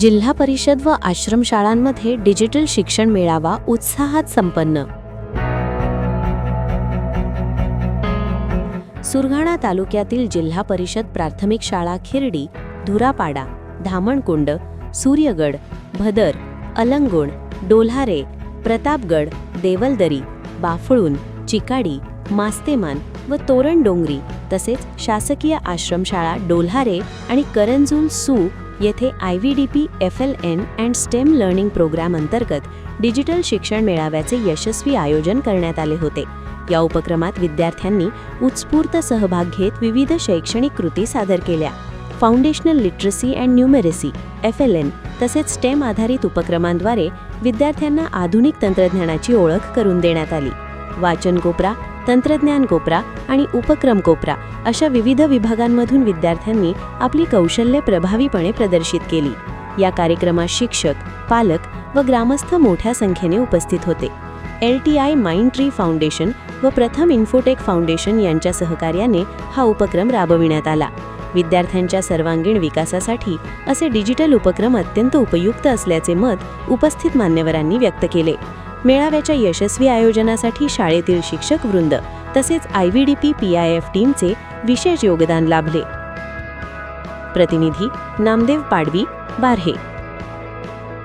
जिल्हा परिषद व आश्रमशाळांमध्ये डिजिटल शिक्षण मेळावा उत्साहात संपन्न. सुरगाणा तालुक्यातील जिल्हा परिषद प्राथमिक शाळा खिरडी, धुरापाडा, धामणकुंड, सूर्यगड, भदर, अलंगोण, डोल्हारे, प्रतापगड, देवलदरी, बाफळून, चिकाडी, मास्तेमान व तोरण डोंगरी तसेच शासकीय आश्रमशाळा डोल्हारे आणि करंजुल सू येथे IVDP FLN and STEM learning programme अंतर्गत डिजिटल शिक्षण मेळाव्याचे यशस्वी आयोजन करण्यात आले होते. या उपक्रमात विद्यार्थ्यांनी उत्स्फूर्त सहभाग घेत विविध शैक्षणिक कृती सादर केल्या. फाउंडेशनल लिटरसी अँड न्यूमेरसी FLN तसेच स्टेम आधारित उपक्रमांद्वारे विद्यार्थ्यांना आधुनिक तंत्रज्ञानाची ओळख करून देण्यात आली. वाचन कोपरा, तंत्रज्ञान कोपरा आणि उपक्रम कोपरा अशा विविध विभागांमधून विद्यार्थ्यांनी आपली कौशल्ये प्रभावीपणे प्रदर्शित केली. या कार्यक्रमात शिक्षक, पालक व ग्रामस्थ मोठ्या संख्येने उपस्थित होते. LTI माइंडट्री फाउंडेशन व प्रथम इन्फोटेक फाउंडेशन यांच्या सहकार्याने हा उपक्रम राबविण्यात आला. विद्यार्थ्यांच्या सर्वांगीण विकासासाठी असे डिजिटल उपक्रम अत्यंत उपयुक्त असल्याचे मत उपस्थित मान्यवरांनी व्यक्त केले. मेळाव्याच्या यशस्वी आयोजनासाठी शाळेतील शिक्षक वृंद तसेच IVDP PIF टीमचे विशेष योगदान लाभले. प्रतिनिधी नामदेव पाडवी, बार्हे.